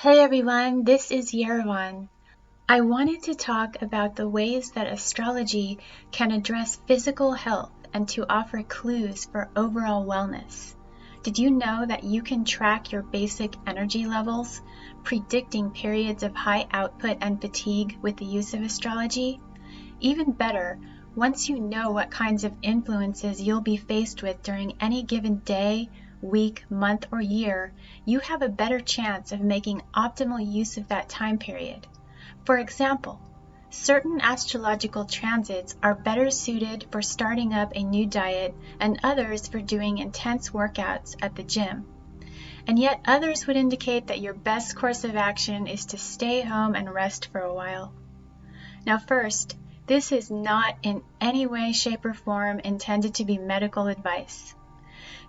Hey everyone, this is Yerevan. I wanted to talk about the ways that astrology can address physical health and to offer clues for overall wellness. Did you know that you can track your basic energy levels, predicting periods of high output and fatigue with the use of astrology? Even better, once you know what kinds of influences you'll be faced with during any given day, week, month, or year, you have a better chance of making optimal use of that time period. For example, certain astrological transits are better suited for starting up a new diet and others for doing intense workouts at the gym. And yet others would indicate that your best course of action is to stay home and rest for a while. Now first, this is not in any way, shape, or form intended to be medical advice.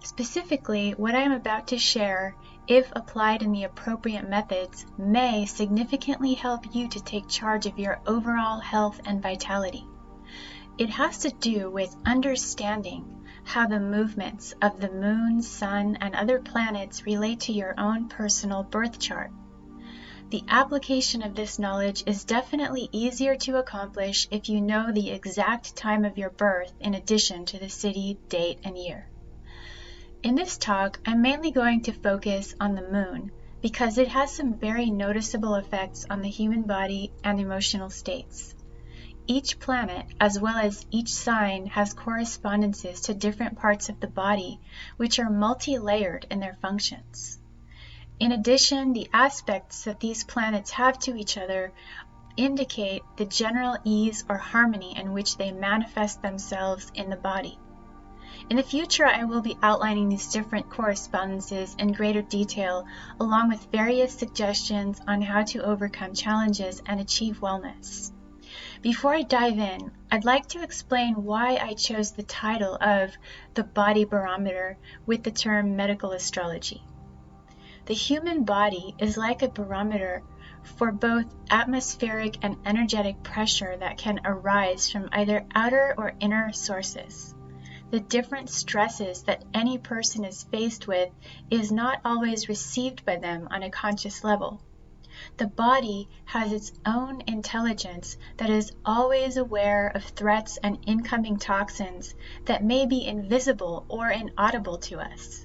Specifically, what I am about to share, if applied in the appropriate methods, may significantly help you to take charge of your overall health and vitality. It has to do with understanding how the movements of the moon, sun, and other planets relate to your own personal birth chart. The application of this knowledge is definitely easier to accomplish if you know the exact time of your birth in addition to the city, date, and year. In this talk, I'm mainly going to focus on the moon because it has some very noticeable effects on the human body and emotional states. Each planet, as well as each sign, has correspondences to different parts of the body, which are multi-layered in their functions. In addition, the aspects that these planets have to each other indicate the general ease or harmony in which they manifest themselves in the body. In the future, I will be outlining these different correspondences in greater detail, along with various suggestions on how to overcome challenges and achieve wellness. Before I dive in, I'd like to explain why I chose the title of the Body Barometer with the term Medical Astrology. The human body is like a barometer for both atmospheric and energetic pressure that can arise from either outer or inner sources. The different stresses that any person is faced with is not always received by them on a conscious level. The body has its own intelligence that is always aware of threats and incoming toxins that may be invisible or inaudible to us.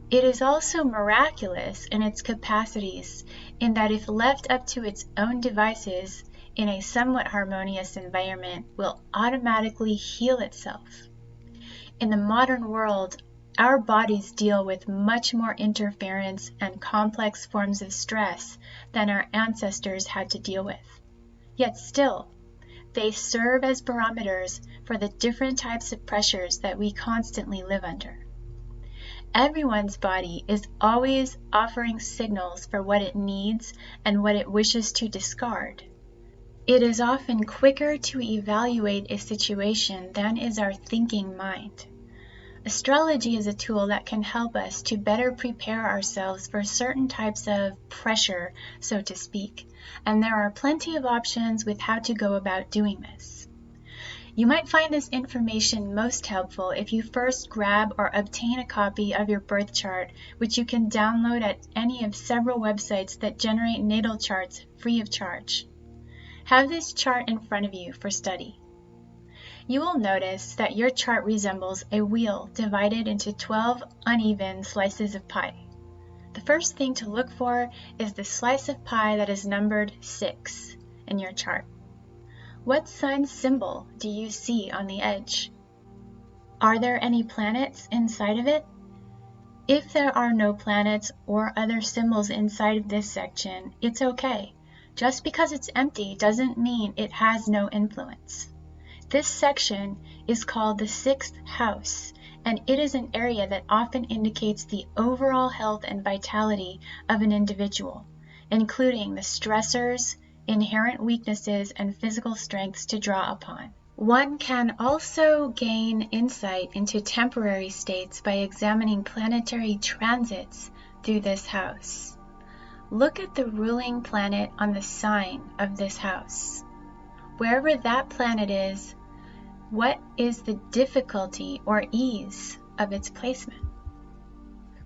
It is also miraculous in its capacities in that if left up to its own devices in a somewhat harmonious environment, will automatically heal itself. In the modern world, our bodies deal with much more interference and complex forms of stress than our ancestors had to deal with. Yet still, they serve as barometers for the different types of pressures that we constantly live under. Everyone's body is always offering signals for what it needs and what it wishes to discard. It is often quicker to evaluate a situation than is our thinking mind. Astrology is a tool that can help us to better prepare ourselves for certain types of pressure, so to speak, and there are plenty of options with how to go about doing this. You might find this information most helpful if you first grab or obtain a copy of your birth chart, which you can download at any of several websites that generate natal charts free of charge. Have this chart in front of you for study. You will notice that your chart resembles a wheel divided into 12 uneven slices of pie. The first thing to look for is the slice of pie that is numbered 6 in your chart. What sign symbol do you see on the edge? Are there any planets inside of it? If there are no planets or other symbols inside of this section, it's okay. Just because it's empty doesn't mean it has no influence. This section is called the 6th house, and it is an area that often indicates the overall health and vitality of an individual, including the stressors, inherent weaknesses, and physical strengths to draw upon. One can also gain insight into temporary states by examining planetary transits through this house. Look at the ruling planet on the sign of this house. Wherever that planet is, what is the difficulty or ease of its placement?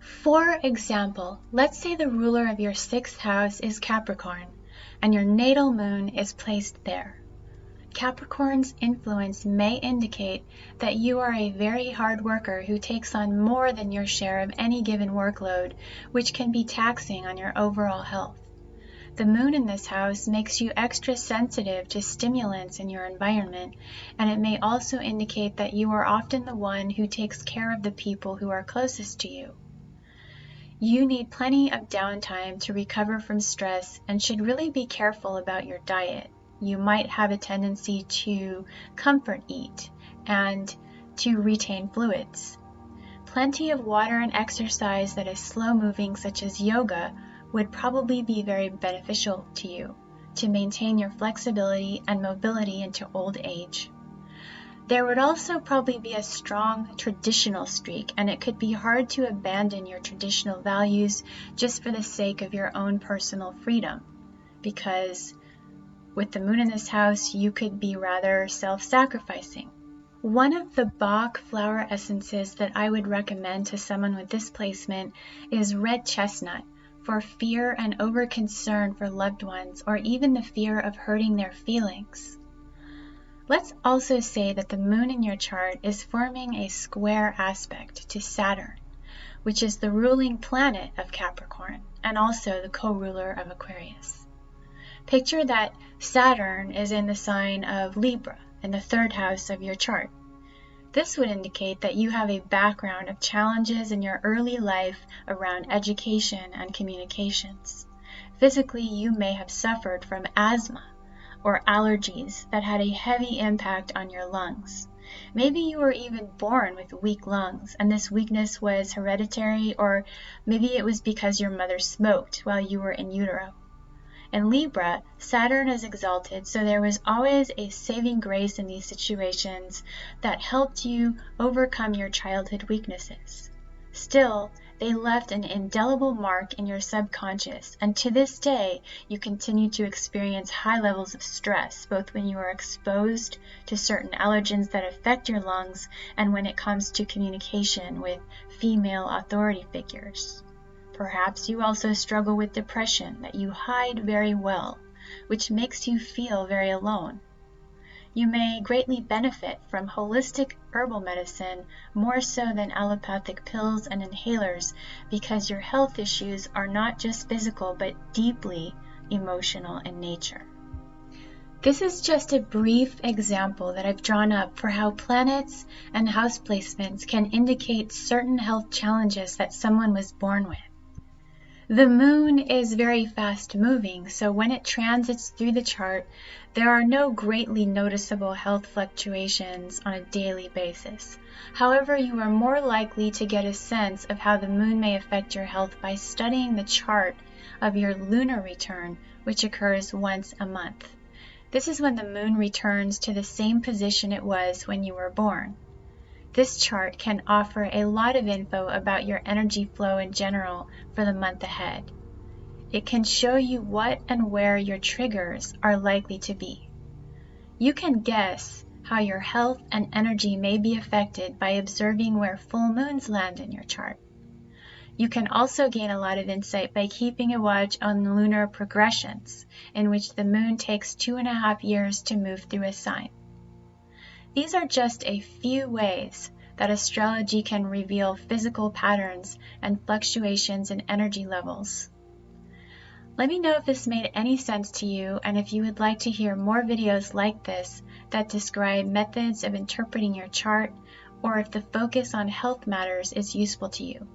For example, let's say the ruler of your 6th house is Capricorn, and your natal moon is placed there. Capricorn's influence may indicate that you are a very hard worker who takes on more than your share of any given workload, which can be taxing on your overall health. The moon in this house makes you extra sensitive to stimulants in your environment, and it may also indicate that you are often the one who takes care of the people who are closest to you. You need plenty of downtime to recover from stress and should really be careful about your diet. You might have a tendency to comfort eat and to retain fluids. Plenty of water and exercise that is slow moving, such as yoga, would probably be very beneficial to you to maintain your flexibility and mobility into old age. There would also probably be a strong traditional streak, and it could be hard to abandon your traditional values just for the sake of your own personal freedom, because with the moon in this house, you could be rather self-sacrificing. One of the Bach flower essences that I would recommend to someone with this placement is red chestnut, for fear and over-concern for loved ones, or even the fear of hurting their feelings. Let's also say that the moon in your chart is forming a square aspect to Saturn, which is the ruling planet of Capricorn and also the co-ruler of Aquarius. Picture that Saturn is in the sign of Libra in the 3rd house of your chart. This would indicate that you have a background of challenges in your early life around education and communications. Physically, you may have suffered from asthma or allergies that had a heavy impact on your lungs. Maybe you were even born with weak lungs, and this weakness was hereditary, or maybe it was because your mother smoked while you were in utero. In Libra, Saturn is exalted, so there was always a saving grace in these situations that helped you overcome your childhood weaknesses. Still, they left an indelible mark in your subconscious, and to this day, you continue to experience high levels of stress, both when you are exposed to certain allergens that affect your lungs and when it comes to communication with female authority figures. Perhaps you also struggle with depression that you hide very well, which makes you feel very alone. You may greatly benefit from holistic herbal medicine more so than allopathic pills and inhalers, because your health issues are not just physical but deeply emotional in nature. This is just a brief example that I've drawn up for how planets and house placements can indicate certain health challenges that someone was born with. The moon is very fast moving, so when it transits through the chart, there are no greatly noticeable health fluctuations on a daily basis. However, you are more likely to get a sense of how the moon may affect your health by studying the chart of your lunar return, which occurs once a month. This is when the moon returns to the same position it was when you were born. This chart can offer a lot of info about your energy flow in general for the month ahead. It can show you what and where your triggers are likely to be. You can guess how your health and energy may be affected by observing where full moons land in your chart. You can also gain a lot of insight by keeping a watch on lunar progressions, in which the moon takes 2.5 years to move through a sign. These are just a few ways that astrology can reveal physical patterns and fluctuations in energy levels. Let me know if this made any sense to you, and if you would like to hear more videos like this that describe methods of interpreting your chart, or if the focus on health matters is useful to you.